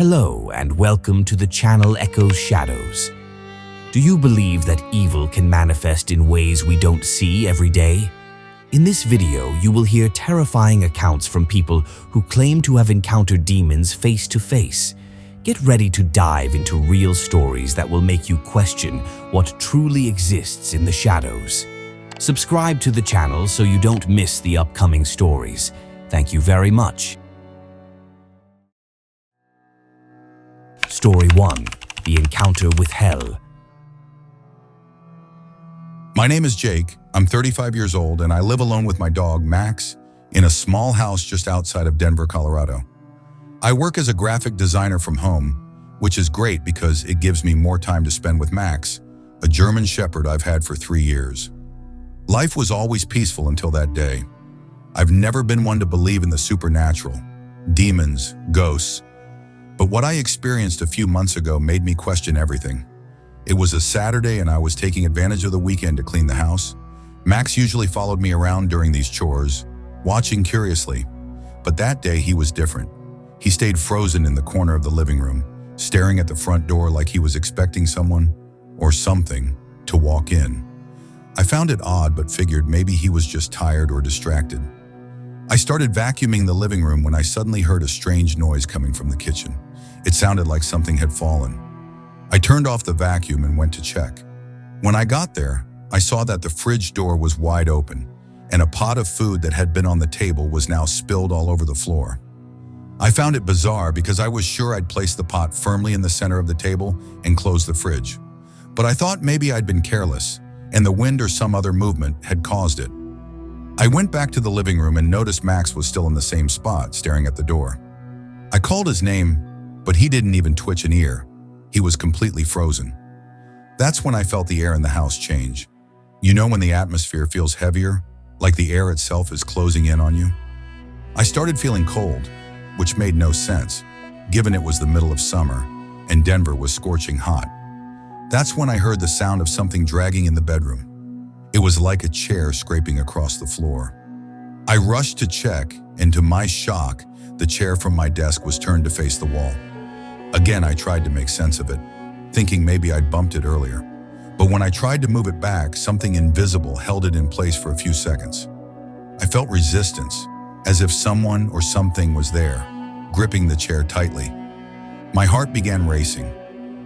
Hello and welcome to the channel Echoes Shadows. Do you believe that evil can manifest in ways we don't see every day? In this video, you will hear terrifying accounts from people who claim to have encountered demons face to face. Get ready to dive into real stories that will make you question what truly exists in the shadows. Subscribe to the channel so you don't miss the upcoming stories. Thank you very much. Story 1. The Encounter with Hell. My name is Jake. I'm 35 years old and I live alone with my dog, Max, in a small house just outside of Denver, Colorado. I work as a graphic designer from home, which is great because it gives me more time to spend with Max, a German Shepherd I've had for 3 years. Life was always peaceful until that day. I've never been one to believe in the supernatural, demons, ghosts, but what I experienced a few months ago made me question everything. It was a Saturday and I was taking advantage of the weekend to clean the house. Max usually followed me around during these chores, watching curiously, but that day he was different. He stayed frozen in the corner of the living room, staring at the front door like he was expecting someone or something to walk in. I found it odd but figured maybe he was just tired or distracted. I started vacuuming the living room when I suddenly heard a strange noise coming from the kitchen. It sounded like something had fallen. I turned off the vacuum and went to check. When I got there, I saw that the fridge door was wide open and a pot of food that had been on the table was now spilled all over the floor. I found it bizarre because I was sure I'd placed the pot firmly in the center of the table and closed the fridge. But I thought maybe I'd been careless and the wind or some other movement had caused it. I went back to the living room and noticed Max was still in the same spot, staring at the door. I called his name, but he didn't even twitch an ear. He was completely frozen. That's when I felt the air in the house change. You know when the atmosphere feels heavier, like the air itself is closing in on you? I started feeling cold, which made no sense, given it was the middle of summer and Denver was scorching hot. That's when I heard the sound of something dragging in the bedroom. It was like a chair scraping across the floor. I rushed to check, and to my shock, the chair from my desk was turned to face the wall. Again, I tried to make sense of it, thinking maybe I'd bumped it earlier. But when I tried to move it back, something invisible held it in place for a few seconds. I felt resistance, as if someone or something was there, gripping the chair tightly. My heart began racing.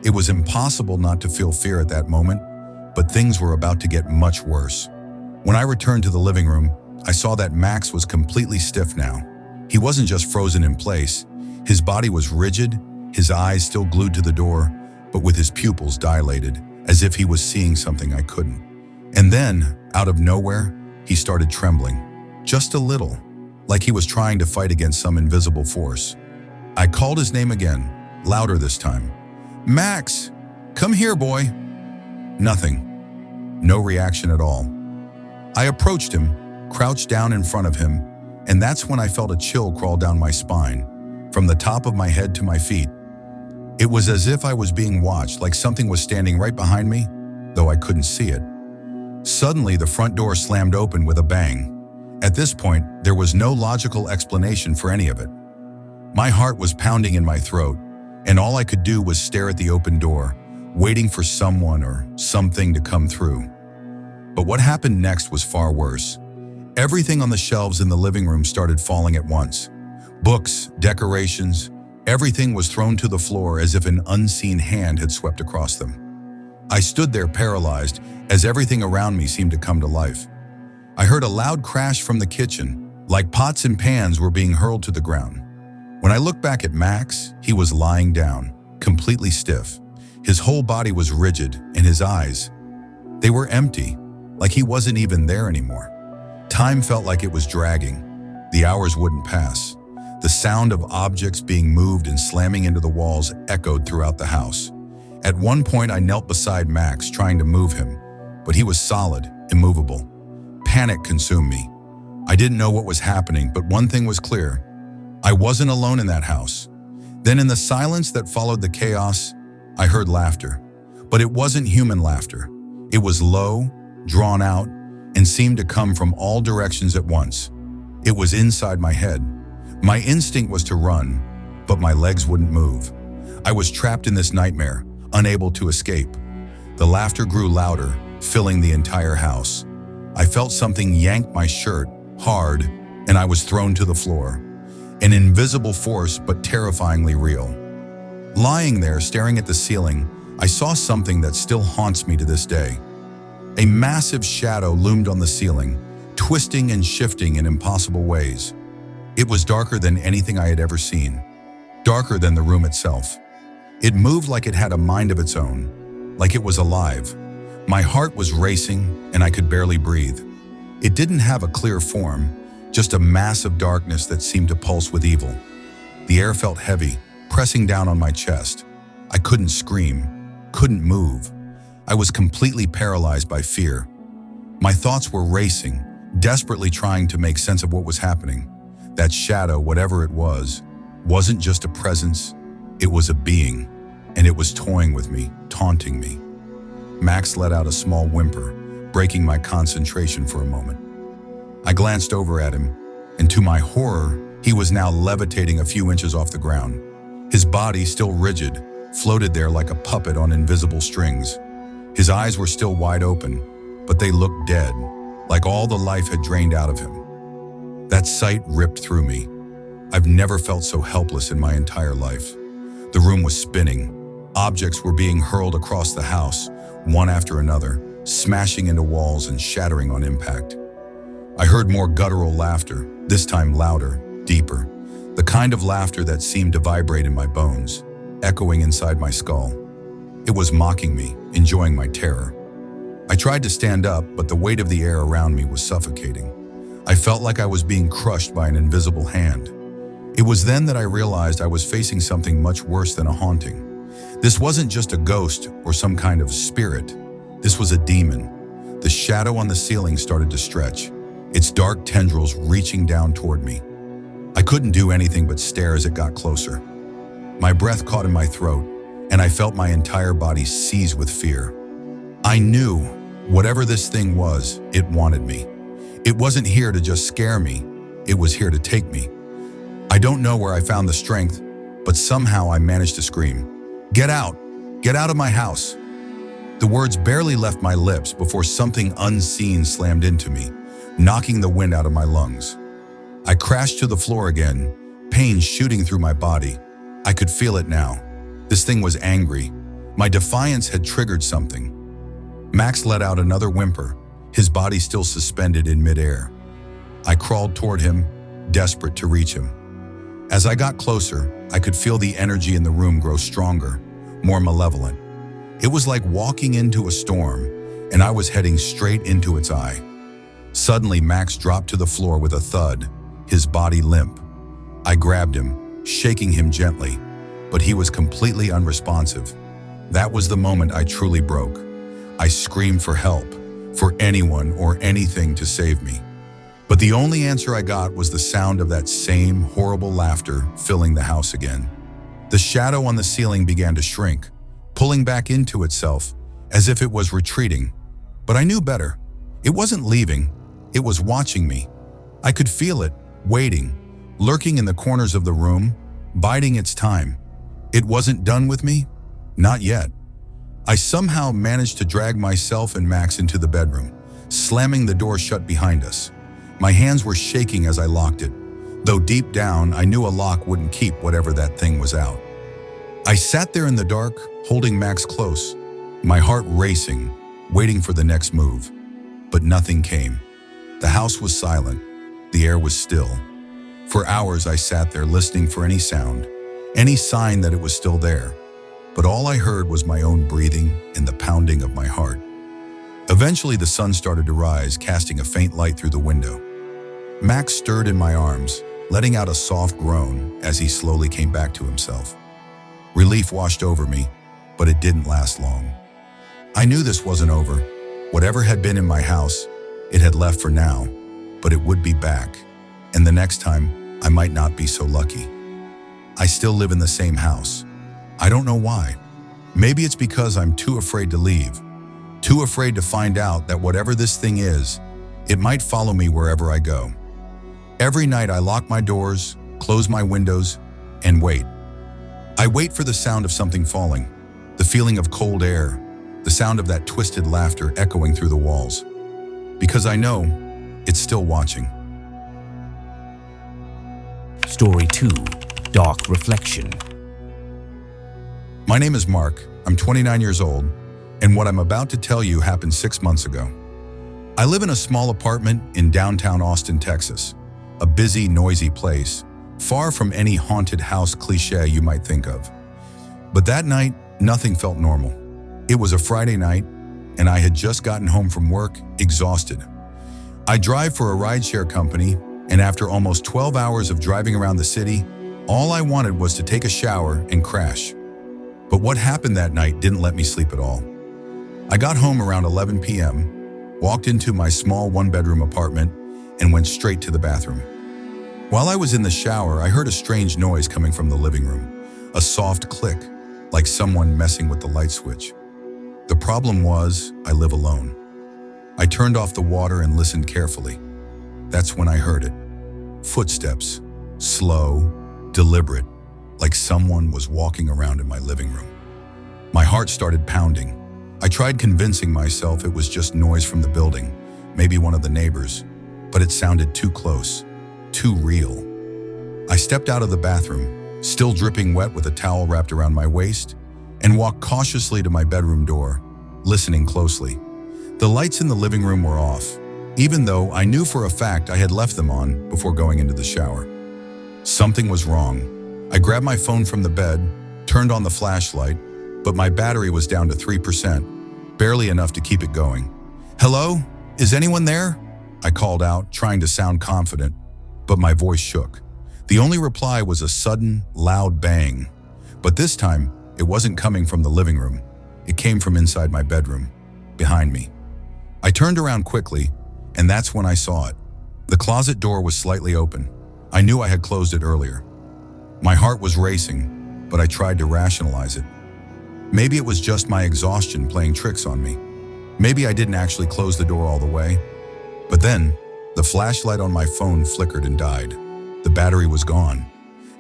It was impossible not to feel fear at that moment, but things were about to get much worse. When I returned to the living room, I saw that Max was completely stiff now. He wasn't just frozen in place. His body was rigid, his eyes still glued to the door, but with his pupils dilated, as if he was seeing something I couldn't. And then, out of nowhere, he started trembling, just a little, like he was trying to fight against some invisible force. I called his name again, louder this time. "Max, come here, boy." Nothing. No reaction at all. I approached him, crouched down in front of him, and that's when I felt a chill crawl down my spine, from the top of my head to my feet. It was as if I was being watched, like something was standing right behind me, though I couldn't see it. Suddenly, the front door slammed open with a bang. At this point, there was no logical explanation for any of it. My heart was pounding in my throat, and all I could do was stare at the open door, waiting for someone or something to come through. But what happened next was far worse. Everything on the shelves in the living room started falling at once. Books, decorations, everything was thrown to the floor as if an unseen hand had swept across them. I stood there paralyzed as everything around me seemed to come to life. I heard a loud crash from the kitchen, like pots and pans were being hurled to the ground. When I looked back at Max, he was lying down, completely stiff. His whole body was rigid, and his eyes, they were empty, like he wasn't even there anymore. Time felt like it was dragging. The hours wouldn't pass. The sound of objects being moved and slamming into the walls echoed throughout the house. At one point, I knelt beside Max, trying to move him, but he was solid, immovable. Panic consumed me. I didn't know what was happening, but one thing was clear. I wasn't alone in that house. Then in the silence that followed the chaos, I heard laughter, but it wasn't human laughter. It was low, drawn out, and seemed to come from all directions at once. It was inside my head. My instinct was to run, but my legs wouldn't move. I was trapped in this nightmare, unable to escape. The laughter grew louder, filling the entire house. I felt something yank my shirt, hard, and I was thrown to the floor. An invisible force, but terrifyingly real. Lying there, staring at the ceiling, I saw something that still haunts me to this day. A massive shadow loomed on the ceiling, twisting and shifting in impossible ways. It was darker than anything I had ever seen, darker than the room itself. It moved like it had a mind of its own, like it was alive. My heart was racing, and I could barely breathe. It didn't have a clear form, just a mass of darkness that seemed to pulse with evil. The air felt heavy, pressing down on my chest. I couldn't scream, couldn't move. I was completely paralyzed by fear. My thoughts were racing, desperately trying to make sense of what was happening. That shadow, whatever it was, wasn't just a presence, it was a being, and it was toying with me, taunting me. Max let out a small whimper, breaking my concentration for a moment. I glanced over at him, and to my horror, he was now levitating a few inches off the ground. His body, still rigid, floated there like a puppet on invisible strings. His eyes were still wide open, but they looked dead, like all the life had drained out of him. That sight ripped through me. I've never felt so helpless in my entire life. The room was spinning. Objects were being hurled across the house, one after another, smashing into walls and shattering on impact. I heard more guttural laughter, this time louder, deeper, the kind of laughter that seemed to vibrate in my bones, echoing inside my skull. It was mocking me, enjoying my terror. I tried to stand up, but the weight of the air around me was suffocating. I felt like I was being crushed by an invisible hand. It was then that I realized I was facing something much worse than a haunting. This wasn't just a ghost or some kind of spirit. This was a demon. The shadow on the ceiling started to stretch, its dark tendrils reaching down toward me. I couldn't do anything but stare as it got closer. My breath caught in my throat, and I felt my entire body seize with fear. I knew, whatever this thing was, it wanted me. It wasn't here to just scare me, it was here to take me. I don't know where I found the strength, but somehow I managed to scream, "Get out! Get out of my house!" The words barely left my lips before something unseen slammed into me, knocking the wind out of my lungs. I crashed to the floor again, pain shooting through my body. I could feel it now. This thing was angry. My defiance had triggered something. Max let out another whimper, his body still suspended in midair. I crawled toward him, desperate to reach him. As I got closer, I could feel the energy in the room grow stronger, more malevolent. It was like walking into a storm, and I was heading straight into its eye. Suddenly, Max dropped to the floor with a thud, his body limp. I grabbed him, shaking him gently, but he was completely unresponsive. That was the moment I truly broke. I screamed for help, for anyone or anything to save me. But the only answer I got was the sound of that same horrible laughter filling the house again. The shadow on the ceiling began to shrink, pulling back into itself as if it was retreating. But I knew better. It wasn't leaving, it was watching me. I could feel it, waiting, lurking in the corners of the room, biding its time. It wasn't done with me? Not yet. I somehow managed to drag myself and Max into the bedroom, slamming the door shut behind us. My hands were shaking as I locked it, though deep down I knew a lock wouldn't keep whatever that thing was out. I sat there in the dark, holding Max close, my heart racing, waiting for the next move. But nothing came. The house was silent. The air was still. For hours I sat there listening for any sound, any sign that it was still there. But all I heard was my own breathing and the pounding of my heart. Eventually the sun started to rise, casting a faint light through the window. Max stirred in my arms, letting out a soft groan as he slowly came back to himself. Relief washed over me, but it didn't last long. I knew this wasn't over. Whatever had been in my house, it had left for now, but it would be back. And the next time, I might not be so lucky. I still live in the same house. I don't know why. Maybe it's because I'm too afraid to leave, too afraid to find out that whatever this thing is, it might follow me wherever I go. Every night I lock my doors, close my windows, and wait. I wait for the sound of something falling, the feeling of cold air, the sound of that twisted laughter echoing through the walls. Because I know it's still watching. Story 2. Dark Reflection. My name is Mark. I'm 29 years old, and what I'm about to tell you happened 6 months ago. I live in a small apartment in downtown Austin, Texas, a busy, noisy place, far from any haunted house cliché you might think of. But that night, nothing felt normal. It was a Friday night, and I had just gotten home from work, exhausted. I drive for a rideshare company, and after almost 12 hours of driving around the city, all I wanted was to take a shower and crash. But what happened that night didn't let me sleep at all. I got home around 11 p.m., walked into my small one-bedroom apartment, and went straight to the bathroom. While I was in the shower, I heard a strange noise coming from the living room, a soft click, like someone messing with the light switch. The problem was, I live alone. I turned off the water and listened carefully. That's when I heard it. Footsteps, slow, deliberate, like someone was walking around in my living room. My heart started pounding. I tried convincing myself it was just noise from the building, maybe one of the neighbors, but it sounded too close, too real. I stepped out of the bathroom, still dripping wet with a towel wrapped around my waist, and walked cautiously to my bedroom door, listening closely. The lights in the living room were off, even though I knew for a fact I had left them on before going into the shower. Something was wrong. I grabbed my phone from the bed, turned on the flashlight, but my battery was down to 3%, barely enough to keep it going. "Hello? Is anyone there?" I called out, trying to sound confident, but my voice shook. The only reply was a sudden, loud bang. But this time, it wasn't coming from the living room. It came from inside my bedroom, behind me. I turned around quickly, and that's when I saw it. The closet door was slightly open. I knew I had closed it earlier. My heart was racing, but I tried to rationalize it. Maybe it was just my exhaustion playing tricks on me. Maybe I didn't actually close the door all the way. But then, the flashlight on my phone flickered and died. The battery was gone.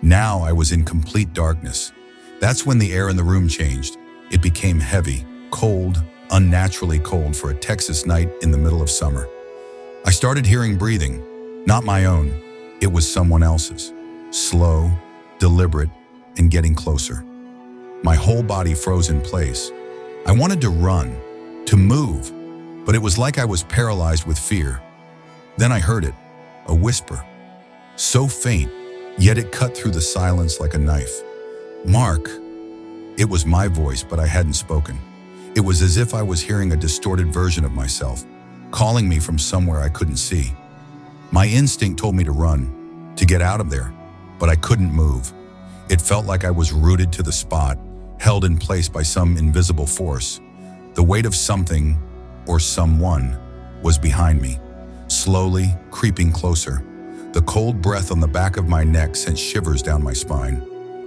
Now I was in complete darkness. That's when the air in the room changed. It became heavy, cold, unnaturally cold for a Texas night in the middle of summer. I started hearing breathing, not my own. It was someone else's. Slow, deliberate, and getting closer. My whole body froze in place. I wanted to run, to move, but it was like I was paralyzed with fear. Then I heard it, a whisper. So faint, yet it cut through the silence like a knife. "Mark." It was my voice, but I hadn't spoken. It was as if I was hearing a distorted version of myself, calling me from somewhere I couldn't see. My instinct told me to run, to get out of there, but I couldn't move. It felt like I was rooted to the spot, held in place by some invisible force. The weight of something, or someone, was behind me, slowly creeping closer. The cold breath on the back of my neck sent shivers down my spine.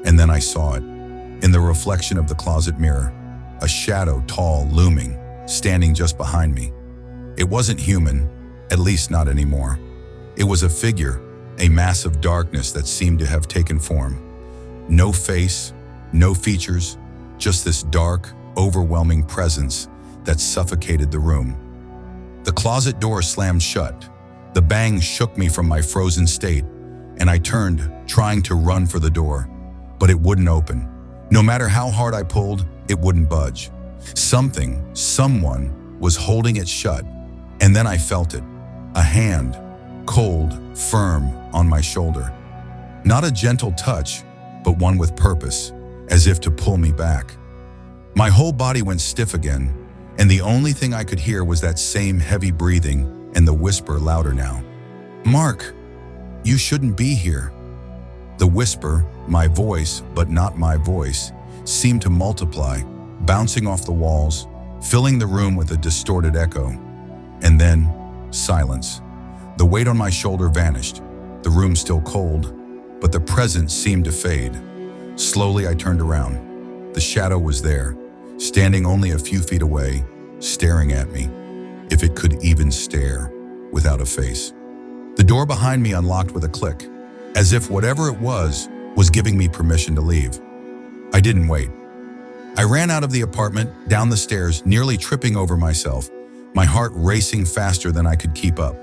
And then I saw it, in the reflection of the closet mirror, a shadow tall, looming, standing just behind me. It wasn't human, at least not anymore. It was a figure, a mass of darkness that seemed to have taken form. No face, no features, just this dark, overwhelming presence that suffocated the room. The closet door slammed shut. The bang shook me from my frozen state, and I turned, trying to run for the door, but it wouldn't open. No matter how hard I pulled, it wouldn't budge. Someone was holding it shut, and then I felt it, a hand, cold, firm, on my shoulder. Not a gentle touch, but one with purpose, as if to pull me back. My whole body went stiff again, and the only thing I could hear was that same heavy breathing and the whisper louder now. "Mark, you shouldn't be here." The whisper, my voice, but not my voice, seemed to multiply, bouncing off the walls, filling the room with a distorted echo. And then, silence. The weight on my shoulder vanished, the room still cold, but the presence seemed to fade. Slowly I turned around. The shadow was there, standing only a few feet away, staring at me, if it could even stare, without a face. The door behind me unlocked with a click, as if whatever it was giving me permission to leave. I didn't wait. I ran out of the apartment, down the stairs, nearly tripping over myself, my heart racing faster than I could keep up.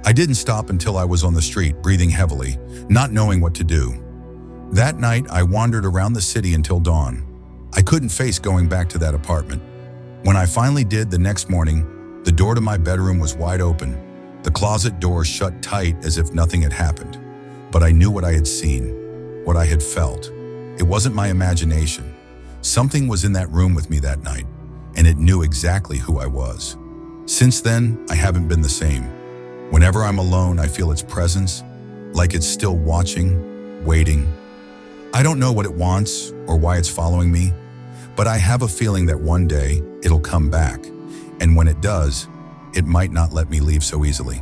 I didn't stop until I was on the street, breathing heavily, not knowing what to do. That night, I wandered around the city until dawn. I couldn't face going back to that apartment. When I finally did the next morning, the door to my bedroom was wide open, the closet door shut tight as if nothing had happened. But I knew what I had seen, what I had felt. It wasn't my imagination. Something was in that room with me that night, and it knew exactly who I was. Since then, I haven't been the same. Whenever I'm alone, I feel its presence, like it's still watching, waiting. I don't know what it wants or why it's following me, but I have a feeling that one day it'll come back, and when it does, it might not let me leave so easily.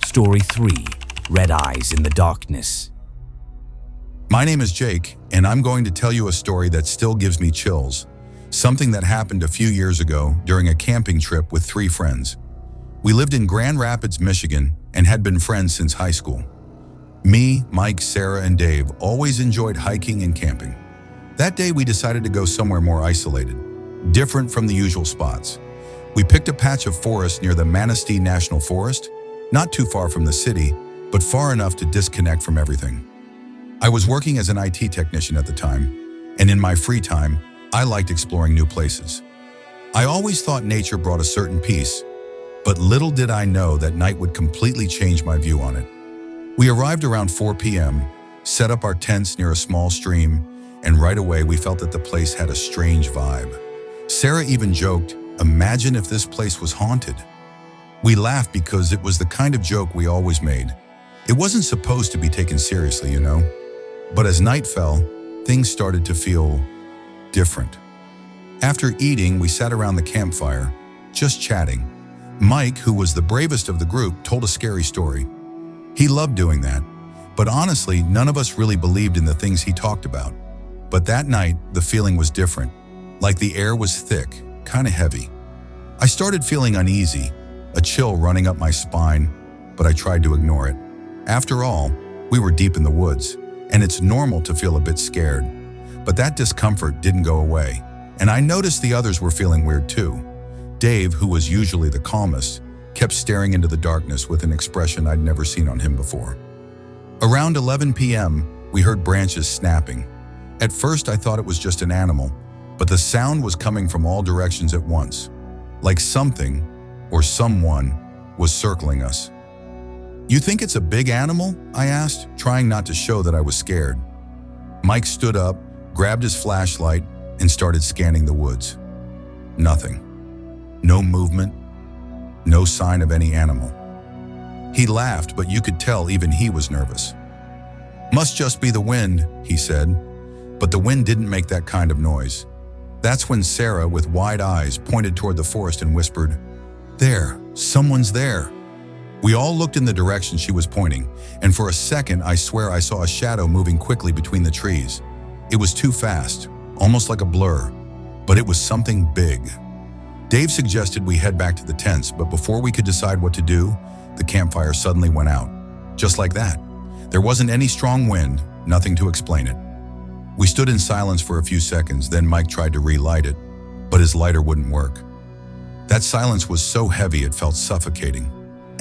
Story 3. Red Eyes in the Darkness. My name is Jake, and I'm going to tell you a story that still gives me chills. Something that happened a few years ago during a camping trip with 3 friends. We lived in Grand Rapids, Michigan, and had been friends since high school. Me, Mike, Sarah, and Dave always enjoyed hiking and camping. That day we decided to go somewhere more isolated, different from the usual spots. We picked a patch of forest near the Manistee National Forest, not too far from the city, but far enough to disconnect from everything. I was working as an IT technician at the time, and in my free time, I liked exploring new places. I always thought nature brought a certain peace, but little did I know that night would completely change my view on it. We arrived around 4 p.m., set up our tents near a small stream, and right away we felt that the place had a strange vibe. Sarah even joked, "Imagine if this place was haunted." We laughed because it was the kind of joke we always made. It wasn't supposed to be taken seriously, you know? But as night fell, things started to feel different. After eating, we sat around the campfire, just chatting. Mike, who was the bravest of the group, told a scary story. He loved doing that, but honestly, none of us really believed in the things he talked about. But that night, the feeling was different, like the air was thick, kind of heavy. I started feeling uneasy, a chill running up my spine, but I tried to ignore it. After all, we were deep in the woods, and it's normal to feel a bit scared. But that discomfort didn't go away, and I noticed the others were feeling weird too. Dave, who was usually the calmest, kept staring into the darkness with an expression I'd never seen on him before. Around 11 p.m., we heard branches snapping. At first, I thought it was just an animal, but the sound was coming from all directions at once, like something or someone was circling us. "You think it's a big animal?" I asked, trying not to show that I was scared. Mike stood up, grabbed his flashlight, and started scanning the woods. Nothing. No movement. No sign of any animal. He laughed, but you could tell even he was nervous. "Must just be the wind," he said. But the wind didn't make that kind of noise. That's when Sarah, with wide eyes, pointed toward the forest and whispered, "There, someone's there." We all looked in the direction she was pointing, and for a second I swear I saw a shadow moving quickly between the trees. It was too fast, almost like a blur, but it was something big. Dave suggested we head back to the tents, but before we could decide what to do, the campfire suddenly went out. Just like that. There wasn't any strong wind, nothing to explain it. We stood in silence for a few seconds, then Mike tried to relight it, but his lighter wouldn't work. That silence was so heavy it felt suffocating.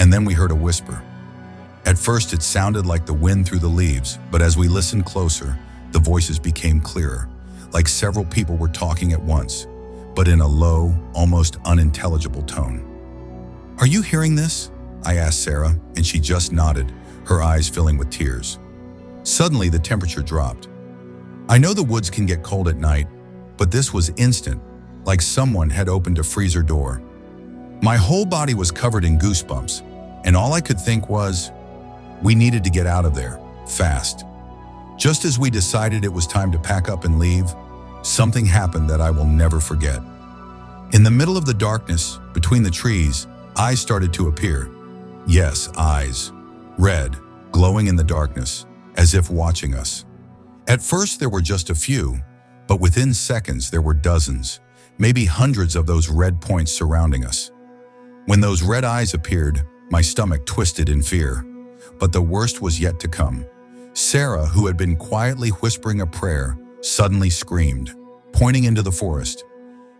And then we heard a whisper. At first it sounded like the wind through the leaves, but as we listened closer, the voices became clearer, like several people were talking at once, but in a low, almost unintelligible tone. "Are you hearing this?" I asked Sarah, and she just nodded, her eyes filling with tears. Suddenly the temperature dropped. I know the woods can get cold at night, but this was instant, like someone had opened a freezer door. My whole body was covered in goosebumps, and all I could think was, we needed to get out of there, fast. Just as we decided it was time to pack up and leave, something happened that I will never forget. In the middle of the darkness, between the trees, eyes started to appear. Yes, eyes. Red, glowing in the darkness, as if watching us. At first there were just a few, but within seconds there were dozens, maybe hundreds of those red points surrounding us. When those red eyes appeared, my stomach twisted in fear. But the worst was yet to come. Sarah, who had been quietly whispering a prayer, suddenly screamed, pointing into the forest.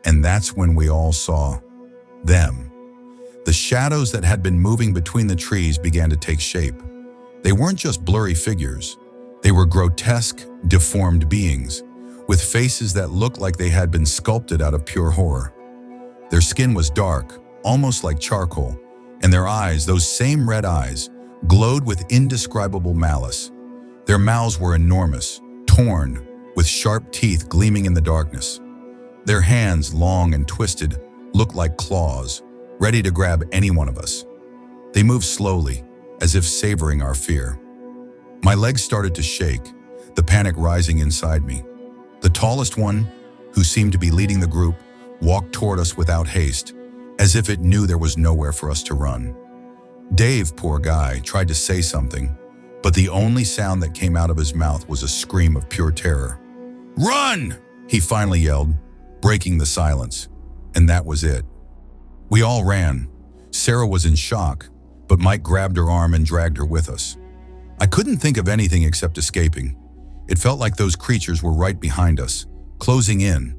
And that's when we all saw them. The shadows that had been moving between the trees began to take shape. They weren't just blurry figures. They were grotesque, deformed beings, with faces that looked like they had been sculpted out of pure horror. Their skin was dark, almost like charcoal, and their eyes, those same red eyes, glowed with indescribable malice. Their mouths were enormous, torn, with sharp teeth gleaming in the darkness. Their hands, long and twisted, looked like claws, ready to grab any one of us. They moved slowly, as if savoring our fear. My legs started to shake, the panic rising inside me. The tallest one, who seemed to be leading the group, walked toward us without haste, as if it knew there was nowhere for us to run. Dave, poor guy, tried to say something, but the only sound that came out of his mouth was a scream of pure terror. "Run!" he finally yelled, breaking the silence. And that was it. We all ran. Sarah was in shock, but Mike grabbed her arm and dragged her with us. I couldn't think of anything except escaping. It felt like those creatures were right behind us, closing in,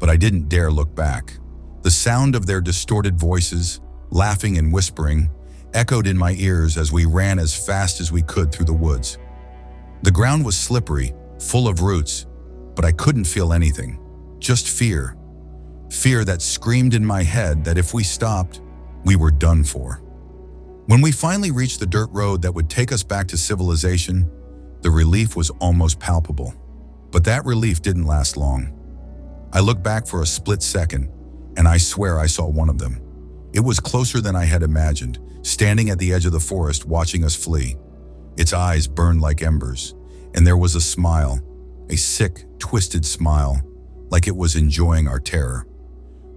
but I didn't dare look back. The sound of their distorted voices, laughing and whispering, echoed in my ears as we ran as fast as we could through the woods. The ground was slippery, full of roots, but I couldn't feel anything, just fear. Fear that screamed in my head that if we stopped, we were done for. When we finally reached the dirt road that would take us back to civilization, the relief was almost palpable. But that relief didn't last long. I looked back for a split second, and I swear I saw one of them. It was closer than I had imagined, standing at the edge of the forest watching us flee. Its eyes burned like embers, and there was a smile, a sick, twisted smile, like it was enjoying our terror.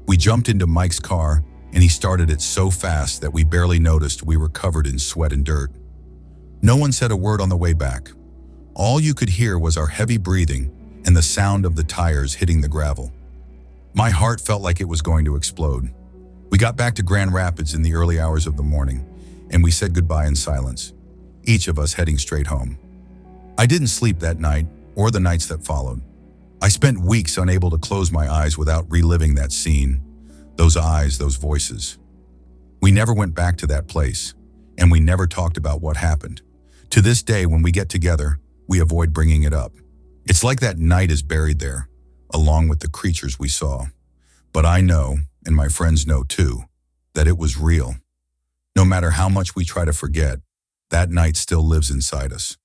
We jumped into Mike's car, and he started it so fast that we barely noticed we were covered in sweat and dirt. No one said a word on the way back. All you could hear was our heavy breathing and the sound of the tires hitting the gravel. My heart felt like it was going to explode. We got back to Grand Rapids in the early hours of the morning, and we said goodbye in silence, each of us heading straight home. I didn't sleep that night or the nights that followed. I spent weeks unable to close my eyes without reliving that scene, those eyes, those voices. We never went back to that place, and we never talked about what happened. To this day, when we get together, we avoid bringing it up. It's like that night is buried there, along with the creatures we saw. But I know, and my friends know too, that it was real. No matter how much we try to forget, that night still lives inside us.